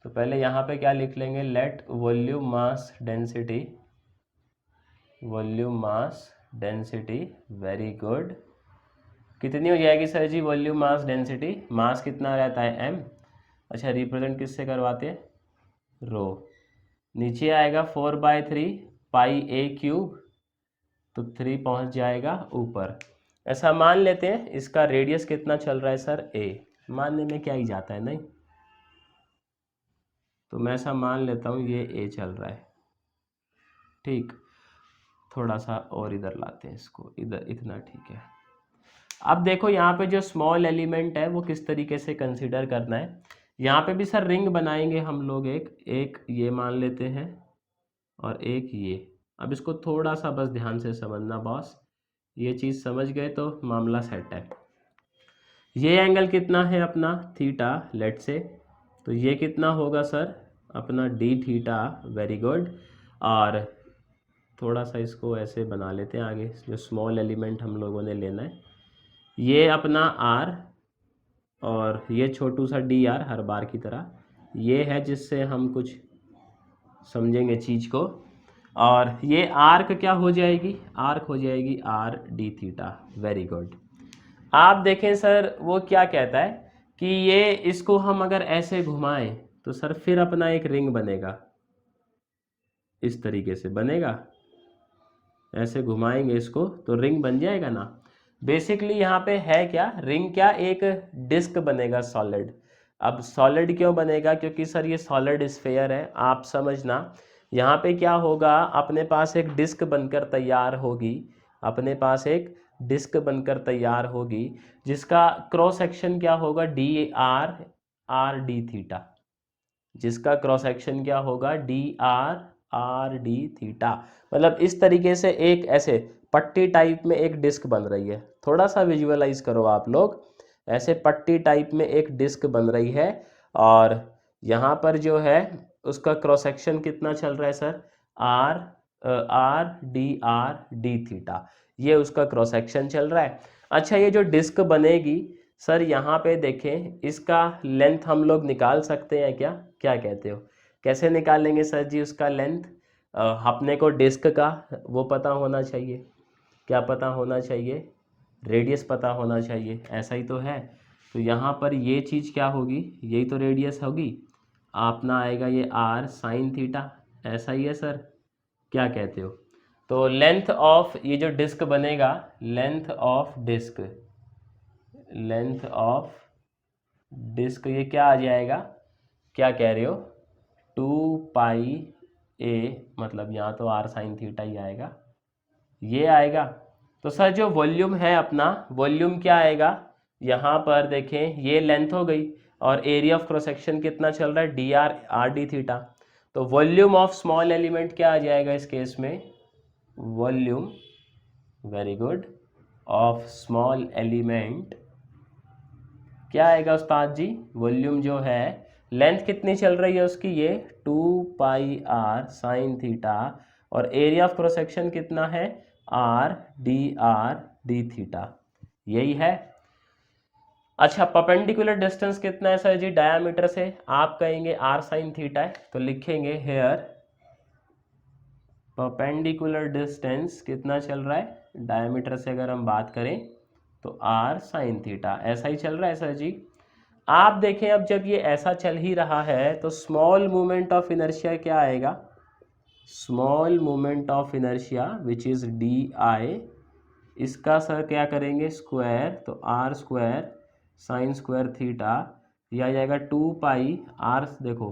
तो पहले यहाँ पे क्या लिख लेंगे? Let volume mass density, volume mass density, very good. कितनी हो जाएगी sir ji volume mass density? Mass कितना रहता है? m। अच्छा, रिप्रेजेंट किससे करवाते हैं? रो। नीचे आएगा 4/3 पाई a³, तो 3 पहुंच जाएगा ऊपर। ऐसा मान लेते हैं इसका रेडियस कितना चल रहा है सर? a। मानने में क्या ही जाता है, नहीं? तो मैं ऐसा मान लेता हूँ ये a चल रहा है। ठीक, थोड़ा सा और इधर लाते हैं इसको, इधर इतना ठीक है। अब देखो यहाँ पे जो स्मॉल एलिमेंट है वो किस तरीके से कंसीडर करना है। यहाँ पे भी सर रिंग बनाएंगे हम लोग, एक ये मान लेते हैं और एक ये। अब इसको थोड़ा सा बस ध्यान से समझना बॉस, ये चीज़ समझ गए तो मामला सेट है। ये एंगल कितना है अपना? थीटा, लेट से। तो ये कितना होगा सर? अपना डी थीटा, वेरी गुड। और थोड़ा सा इसको ऐसे बना लेते हैं आगे, जो स्मॉल एलिमेंट हम लोगों ने लेना है ये अपना आर, और ये छोटू सा डी आर हर बार की तरह, ये है जिससे हम कुछ समझेंगे चीज़ को। और ये आर्क क्या हो जाएगी? आर्क हो जाएगी are d theta, very good. आप देखें सर वो क्या कहता है कि ये इसको हम अगर ऐसे घुमाएं तो सर फिर अपना एक रिंग बनेगा, इस तरीके से बनेगा। ऐसे घुमाएंगे इसको तो रिंग बन जाएगा ना। बेसिकली यहाँ पे है क्या? रिंग क्या? एक डिस्क बनेगा सॉलिड। अब सॉलिड क्यों बनेगा? क्योंकि सर ये सॉलिड स्फेयर है, आप समझना। यहाँ पे क्या होगा, अपने पास एक डिस्क बनकर तैयार होगी, अपने पास एक डिस्क बनकर तैयार होगी जिसका क्रॉस सेक्शन क्या होगा? D r d theta. जिसका क्रॉस सेक्शन क्या होगा? D r d theta. मतलब इस तरीके से एक ऐसे पट्टी टाइप में एक डिस्क बन रही है। थोड़ा सा विजुअलाइज करो आप लोग, ऐसे पट्टी टाइप में एक डिस्क बन रही है और यहाँ पर जो है उसका क्रॉस सेक्शन कितना चल रहा है sir? R r d theta, ये उसका क्रॉस सेक्शन चल रहा है। अच्छा, ये जो डिस्क बनेगी सर, यहाँ पे देखें, इसका लेंथ हम लोग निकाल सकते हैं क्या? क्या कहते हो, कैसे निकालेंगे सर जी उसका लेंथ? अपने को डिस्क का वो पता होना चाहिए, क्या पता होना चाहिए? रेडियस पता होना चाहिए, ऐसा ही तो है। तो यहाँ पर ये चीज़ क्या होगी, यही तो रेडियस होगी, अपना आएगा ये आर साइन थीटा, ऐसा ही है सर, क्या कहते हो? तो लेंथ ऑफ ये जो डिस्क बनेगा, length of disc, length of disc ये क्या आ जाएगा, क्या कह रहे हो? 2 पाई ए, मतलब यहाँ तो आर साइन थीटा ही आएगा, ये आएगा। तो सर जो वॉल्यूम है अपना, वॉल्यूम क्या आएगा? यहाँ पर देखें, ये लेंथ हो गई और एरिया ऑफ क्रॉस सेक्शन कितना चल रहा है, डी आर डी थीटा। तो वॉल्यूम ऑफ स्मॉल एलिमेंट क्या आ जाएगा इस केस में? Volume, very good, of small element क्या आएगा उस्ताद जी? वॉल्यूम जो है, लेंथ कितनी चल रही है उसकी, ये 2 पाई आर साइन थीटा, और एरिया ऑफ क्रॉस सेक्शन कितना है, आर डी थीटा, यही है। अच्छा, परपेंडिकुलर डिस्टेंस कितना है सर जी डायामीटर से? आप कहेंगे आर साइन थीटा है, तो लिखेंगे हेयर परपेंडिकुलर डिस्टेंस कितना चल रहा है डायमीटर से, अगर हम बात करें तो आर साइन थीटा, ऐसा ही चल रहा है सर जी। आप देखें, अब जब ये ऐसा चल ही रहा है तो स्मॉल मोमेंट ऑफ इनर्शिया क्या आएगा? Small moment of inertia which is d I, इसका सर क्या करेंगे, स्क्वायर, तो r square sine square theta, यह आ जाएगा 2 पाई आर, देखो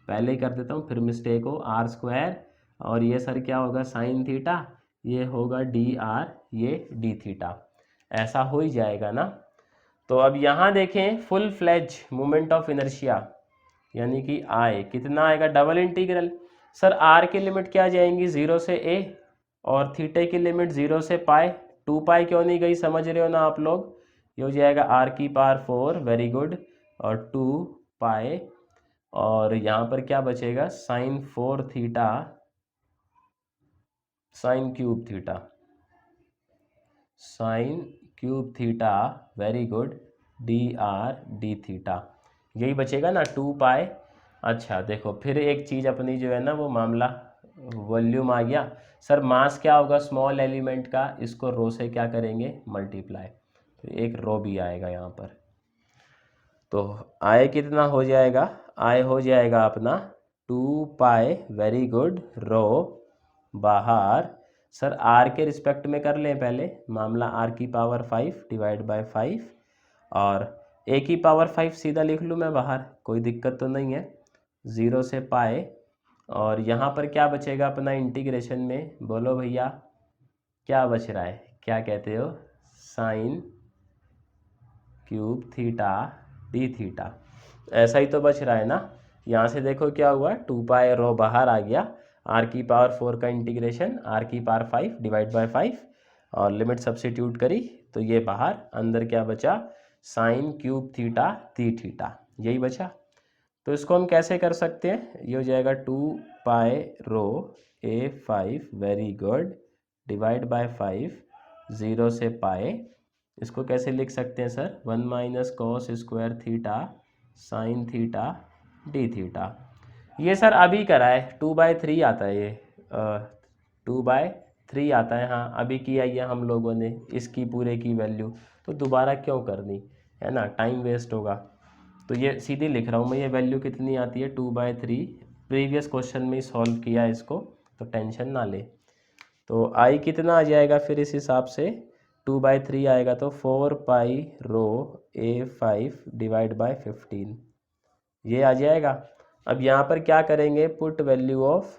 पहले ही कर देता हूँ फिर मिस्टेक हो, आर स्क्वायर, और ये सर क्या होगा, साइन थीटा, ये होगा डी आर, ये डी थीटा, ऐसा हो ही जाएगा ना। तो अब यहाँ देखें, full fledge moment of inertia यानी कि आई कितना आएगा, डबल इंटीग्रल, सर आर की लिमिट क्या जाएंगी, 0 से ए, और थीटे की लिमिट 0 से पाई। 2 पाई क्यों नहीं गई, समझ रहे हो ना आप लोग? ये हो जाएगा आर की पावर 4, वेरी गुड, और 2 पाई, और यहाँ पर क्या बचेगा, sine 4 theta, sine cube theta, sine cube theta, very good, d r d theta, यही बचेगा ना, 2 पाई। अच्छा देखो, फिर एक चीज़ अपनी जो है ना, वो मामला वॉल्यूम आ गया। सर मास क्या होगा स्मॉल एलिमेंट का, इसको रो से क्या करेंगे, मल्टीप्लाई, तो एक रो भी आएगा यहाँ पर। तो आय कितना हो जाएगा, आय हो जाएगा अपना 2 पाई, वेरी गुड, रो बाहर, सर आर के रिस्पेक्ट में कर लें पहले मामला, आर की पावर 5 डिवाइड बाय 5, और ए की पावर 5 सीधा लिख लूँ मैं बाहर, कोई दिक्कत तो नहीं है, 0 से पाए, और यहाँ पर क्या बचेगा अपना इंटीग्रेशन में, बोलो भैया क्या बच रहा है, क्या कहते हो, sign cube theta d theta, ऐसा ही तो बच रहा है ना। यहाँ से देखो क्या हुआ, 2 पाई रो बाहर आ गया, आर की पावर 4 का इंटीग्रेशन आर की पावर 5 डिवाइड बाय 5, और लिमिट सब्स्टिट्यूट करी तो ये बाहर, अंदर क्या बचा, sign cube theta d theta, यही बचा। तो इसको हम कैसे कर सकते हैं, ये हो जाएगा 2 पाई रो A5, very good, divide bye 5, 0 से पाए, इसको कैसे लिख सकते हैं sir, 1 minus cos square theta sine theta d theta. ये सर अभी करा है, 2/3 आता है ये, 2/3 आता है, हाँ अभी किया है हम लोगों ने इसकी पूरे की वैल्यू, तो दोबारा क्यों करनी है ना, टाइम वेस्ट होगा। तो ये सीधी लिख रहा हूँ मैं, ये वैल्यू कितनी आती है, 2/3, प्रीवियस क्वेश्चन में ही सॉल्व किया इसको, तो टेंशन ना ले। तो आई कितना आ जाएगा फिर इस हिसाब से, 2/3 आएगा तो 4 पाई रो A5 डिवाइड बाय 15, ये आ जाएगा। अब यहाँ पर क्या करेंगे, पुट वैल्यू ऑफ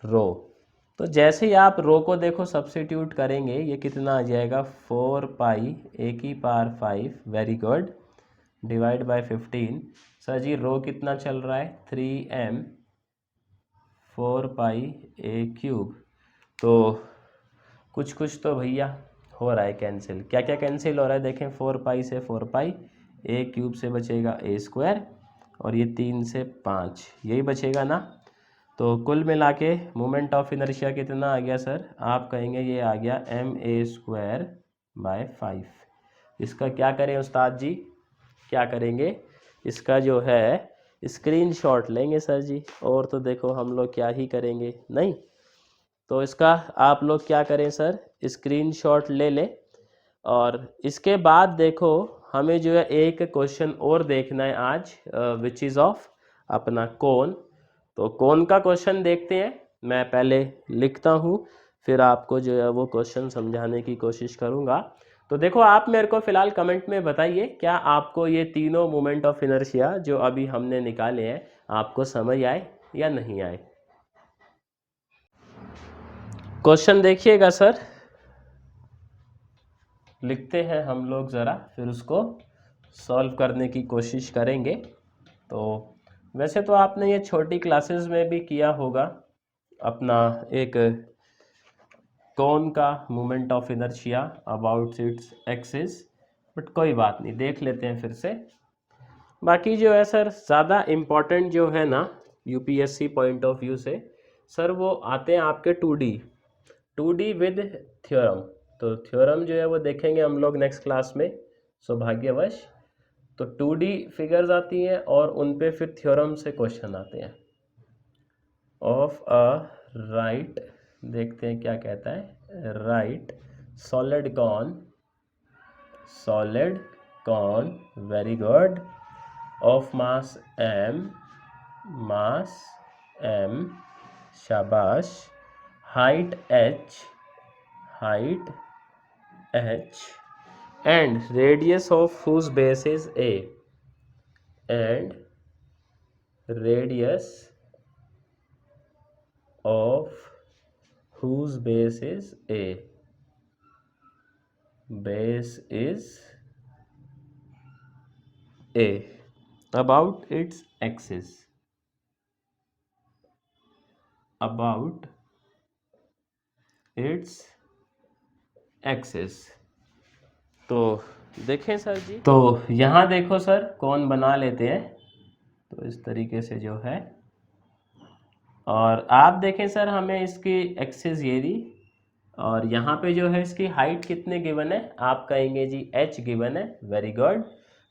रो, तो जैसे ही आप रो को देखो सब्स्टिट्यूट करेंगे, ये कितना आ जाएगा, 4 पाई ए की power 5, very good, divide by 15, sir ji rho कितना चल रहा है, 3m 4 पाई ए क्यूब, तो कुछ तो भैया हो रहा है कैंसिल, क्या क्या कैंसिल हो रहा है देखें, 4 पाई से 4 पाई, A³ से बचेगा A² और ये 3 से 5, यही बचेगा ना। तो कुल मिला के मोमेंट ऑफ इनर्शिया कितना आ गया सर, आप कहेंगे ये आ गया ma²/5। इसका क्या करें उस्ताद जी, क्या करेंगे, इसका जो है स्क्रीनशॉट लेंगे सर जी। और तो देखो हम लोग क्या ही करेंगे, नहीं तो इसका आप लोग क्या करें सर, स्क्रीनशॉट ले लें। और इसके बाद देखो हमें जो है एक क्वेश्चन और देखना है आज, विच इज़ ऑफ अपना कोन। तो कोन का क्वेश्चन देखते हैं, मैं पहले लिखता हूँ फिर आपको जो है वो क्वेश्चन समझाने की कोशिश करूँगा। तो देखो आप मेरे को फ़िलहाल कमेंट में बताइए, क्या आपको ये तीनों मोमेंट ऑफ इनर्शिया जो अभी हमने निकाले हैं आपको समझ आए या नहीं आए। क्वेश्चन देखिएगा सर, लिखते हैं हम लोग ज़रा, फिर उसको सॉल्व करने की कोशिश करेंगे। तो वैसे तो आपने ये छोटी क्लासेस में भी किया होगा अपना एक कोन का moment of inertia about its axis, but कोई बात नहीं, देख लेते हैं फिर से। बाकी जो है सर ज़्यादा इम्पॉर्टेंट जो है ना यूपीएससी पॉइंट ऑफ व्यू से सर, वो आते हैं आपके 2D विद थ्योरम। तो थ्योरम जो है वो देखेंगे हम लोग नेक्स्ट क्लास में सौभाग्यवश। तो 2D फिगर्स आती हैं और उन पे फिर थ्योरम से क्वेश्चन आते हैं। ऑफ अ राइट, देखते हैं क्या कहता है, right solid cone, very good, of mass m, शाबाश, height h, and radius of whose base is a, and radius of whose base is a, base is a, about its axis, about its axis। तो देखें sir जी, तो यहाँ देखो sir कौन बना लेते हैं, तो इस तरीके से जो है, और आप देखें सर हमें इसकी एक्सिस ये दी, और यहाँ पे जो है इसकी हाइट कितने गिवन है, आप कहेंगे जी h गिवन है, वेरी गुड।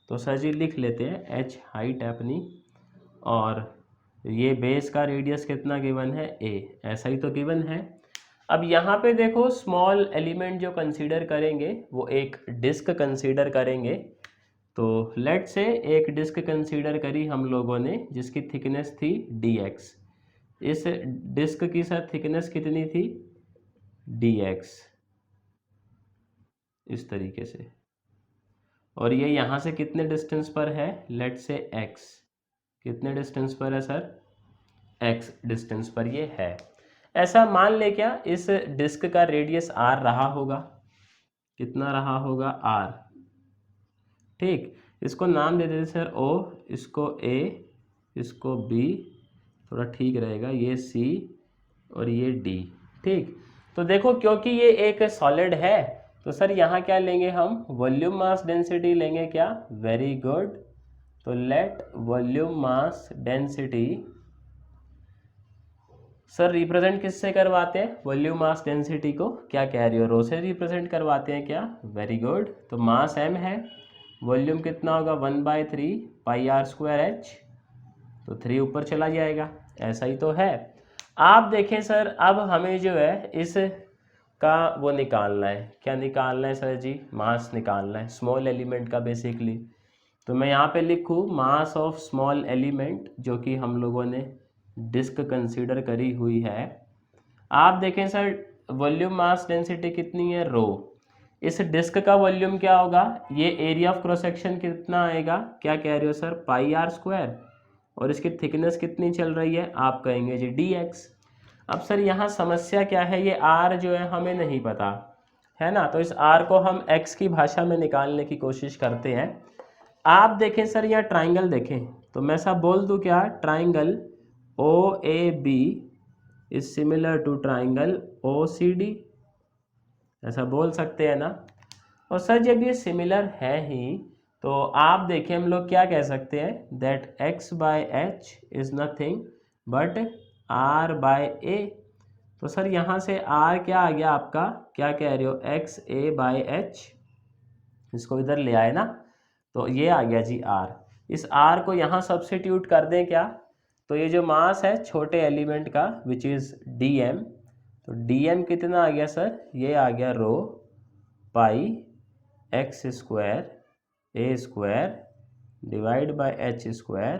तो सर जी लिख लेते हैं h हाइट है अपनी, और ये बेस का रेडियस कितना गिवन है a, ऐसा ही तो गिवन है। अब यहाँ पे देखो स्मॉल एलिमेंट जो कंसीडर करेंगे वो एक डिस्क कंसीडर करेंगे। तो लेट से एक डिस्क कंसीडर करी हम लोगों ने जिसकी थिकनेस थी dx, इस डिस्क की सर थिकनेस कितनी थी dx, इस तरीके से, और ये यहाँ से कितने डिस्टेंस पर है, लेट से x, कितने डिस्टेंस पर है सर, x डिस्टेंस पर ये है। ऐसा मान ले क्या इस डिस्क का रेडियस r रहा होगा, कितना रहा होगा r, ठीक। इसको नाम दे देते सर o, इसको a, इसको b, थोड़ा ठीक रहेगा, ये c और ये d, ठीक। तो देखो क्योंकि ये एक सॉलिड है तो सर यहाँ क्या लेंगे हम, वॉल्यूम मास डेंसिटी लेंगे क्या, वेरी गुड। तो let volume mass density, sir represent किससे करवाते हैं वॉल्यूम मास डेंसिटी को, क्या कह रही हो, रो से रिप्रेजेंट करवाते हैं क्या, वेरी गुड। तो मास m है, वॉल्यूम कितना होगा 1/3 πr²h, तो 3 ऊपर चला जाएगा, ऐसा ही तो है। आप देखें सर अब हमें जो है इस का वो निकालना है, क्या निकालना है सर जी, मास निकालना है स्मॉल एलिमेंट का बेसिकली। तो मैं यहाँ पे लिखूँ मास ऑफ स्मॉल एलिमेंट जो कि हम लोगों ने डिस्क कंसीडर करी हुई है। आप देखें सर वॉल्यूम मास डेंसिटी कितनी है, रो, इस डिस्क का वॉल्यूम क्या होगा, ये एरिया ऑफ क्रॉस सेक्शन कितना आएगा, क्या कह रहे हो सर πr², और इसकी थिकनेस कितनी चल रही है, आप कहेंगे जी dx। अब सर यहाँ समस्या क्या है, ये r जो है हमें नहीं पता है ना, तो इस r को हम x की भाषा में निकालने की कोशिश करते हैं। आप देखें सर यहाँ ट्राइंगल देखें, तो मैं सब बोल दूँ क्या, triangle OAB is similar to triangle OCD, ऐसा बोल सकते हैं ना। और सर जब ये सिमिलर है ही तो आप देखिए हम लोग क्या कह सकते हैं, that x/h is nothing but r by a. तो सर यहाँ से आर क्या आ गया आपका, क्या कह रहे हो, एक्स ए बाय एच, इसको इधर ले आए ना, तो ये आ गया जी आर। इस आर को यहाँ सब्स्टिट्यूट कर दें क्या, तो ये जो मास है छोटे एलिमेंट का विच इज़ डी एम, तो डी एम कितना आ गया सर, ये आ गया rho pi x square a square divide by h square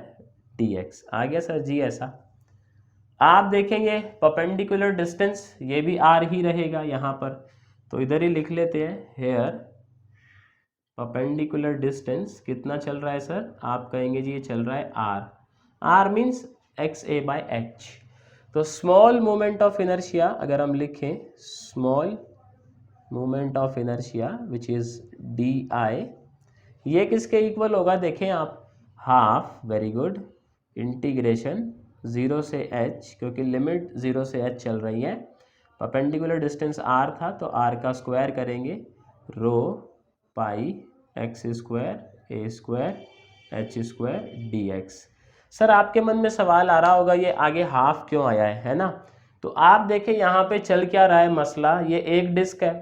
d x आ गया सर जी। ऐसा आप देखेंगे परपेंडिकुलर डिस्टेंस ये भी आर ही रहेगा यहाँ पर, तो इधर ही लिख लेते हैं, हेयर परपेंडिकुलर डिस्टेंस कितना चल रहा है सर, आप कहेंगे जी ये चल रहा है r, r means x a by h. तो स्मॉल मोमेंट ऑफ इनर्शिया अगर हम लिखें, small moment of inertia which is d I, ये किसके इक्वल होगा, देखें आप, हाफ, वेरी गुड, इंटीग्रेशन 0 से h, क्योंकि लिमिट 0 से h चल रही है, परपेंडिकुलर डिस्टेंस r था तो r का स्क्वायर करेंगे, rho pi x square a square h square d x. Sir आपके मन में सवाल आ रहा होगा ये आगे हाफ क्यों आया है ना, तो आप देखें यहाँ पे चल क्या रहा है मसला, ये एक डिस्क है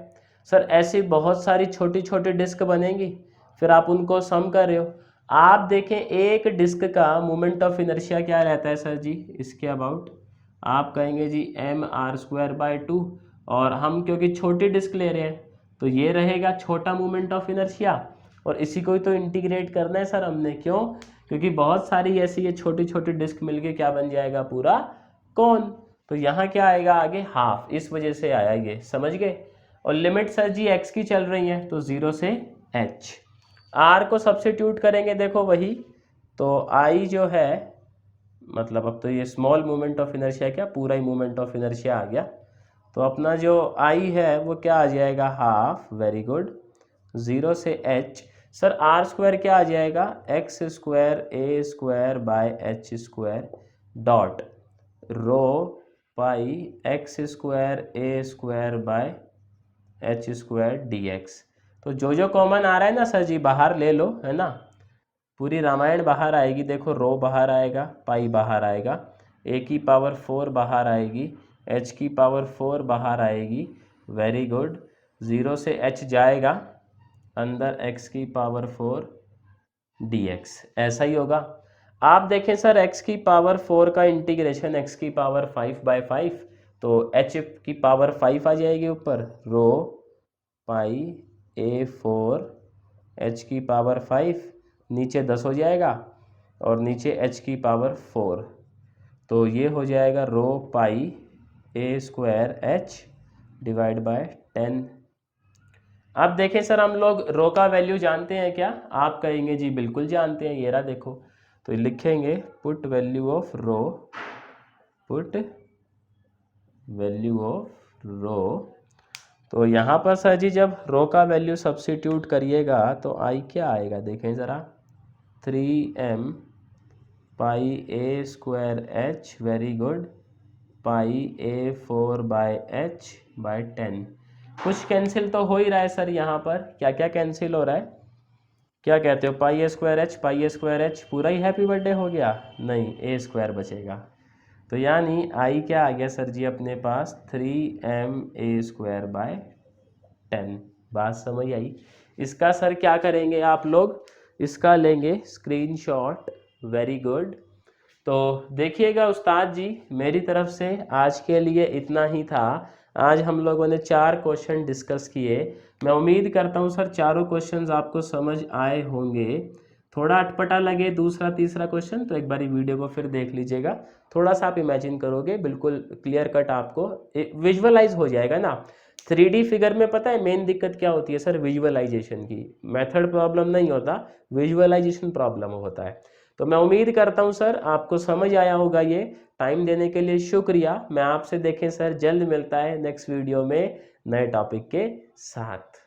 सर, ऐसी बहुत सारी छोटी छोटी डिस्क बनेंगी, फिर आप उनको सम कर रहे हो। आप देखें एक डिस्क का मोमेंट ऑफ इनर्शिया क्या रहता है सर जी, इसके अबाउट आप कहेंगे जी एम आर स्क्वायर बाय 2, और हम क्योंकि छोटी डिस्क ले रहे हैं तो ये रहेगा छोटा मोमेंट ऑफ इनर्शिया, और इसी को ही तो इंटीग्रेट करना है सर हमने, क्यों, क्योंकि बहुत सारी ऐसी ये छोटी छोटी डिस्क मिलके क्या बन जाएगा, पूरा कौन, तो यहाँ क्या आएगा आगे हाफ, इस वजह से आया ये, समझ गए। और लिमिट सर जी एक्स की चल रही है तो 0 से h, आर को सब्स्टिट्यूट करेंगे, देखो वही, तो आई जो है, मतलब अब तो ये स्मॉल मोमेंट ऑफ इनर्शिया क्या पूरा ही मोमेंट ऑफ इनर्शिया आ गया, तो अपना जो आई है वो क्या आ जाएगा, हाफ, वेरी गुड, 0 से h, सर आर स्क्वायर क्या आ जाएगा, x square a square by h square dot rho pi x square a square by h square d x. तो जो कॉमन आ रहा है ना सर जी बाहर ले लो, है ना, पूरी रामायण बाहर आएगी, देखो रो बाहर आएगा, पाई बाहर आएगा, ए की पावर 4 बाहर आएगी, एच की पावर 4 बाहर आएगी, वेरी गुड, 0 से h जाएगा, अंदर x की पावर 4 dx, ऐसा ही होगा। आप देखें सर x की पावर 4 का इंटीग्रेशन x की पावर 5/5, तो h की पावर 5 आ जाएगी ऊपर, रो पाई a4 h की पावर 5, नीचे 10 हो जाएगा और नीचे h की पावर 4, तो ये हो जाएगा रो पाई a square h divide by 10। अब देखें सर हम लोग रो का वैल्यू जानते हैं क्या, आप कहेंगे जी बिल्कुल जानते हैं, ये रहा देखो, तो लिखेंगे put value of rho, put value of rho, तो यहाँ पर सर जी जब रो का वैल्यू सब्स्टिट्यूट करिएगा तो आई क्या आएगा, देखें ज़रा, 3m pi a square h, very good, pi a4 by h by 10। कुछ कैंसिल तो हो ही रहा है सर, यहाँ पर क्या क्या कैंसिल हो रहा है, क्या कहते हो, पाई ए स्क्वायर एच पूरा ही हैप्पी बर्थडे हो गया, नहीं ए स्क्वायर बचेगा, तो यानी आई क्या आ गया सर जी अपने पास 3m ए स्क्वायर बाय 10। बात समझ आई। इसका सर क्या करेंगे आप लोग, इसका लेंगे स्क्रीनशॉट, वेरी गुड। तो देखिएगा उस्ताद जी मेरी तरफ से आज के लिए इतना ही था। आज हम लोगों ने 4 क्वेश्चन डिस्कस किए। मैं उम्मीद करता हूँ सर चारों क्वेश्चंस आपको समझ आए होंगे। थोड़ा अटपटा लगे दूसरा तीसरा क्वेश्चन तो एक बारी वीडियो को फिर देख लीजिएगा, थोड़ा सा आप इमेजिन करोगे, बिल्कुल क्लियर कट आपको विजुअलाइज हो जाएगा ना। 3D फिगर में पता है मेन दिक्कत क्या होती है सर, विजुअलाइजेशन की। मेथड प्रॉब्लम नहीं होता, विजुअलाइजेशन प्रॉब्लम होता है। तो मैं उम्मीद करता हूं सर आपको समझ आया होगा। ये टाइम देने के लिए शुक्रिया। मैं आपसे देखें सर जल्द मिलता है नेक्स्ट वीडियो में नए टॉपिक के साथ।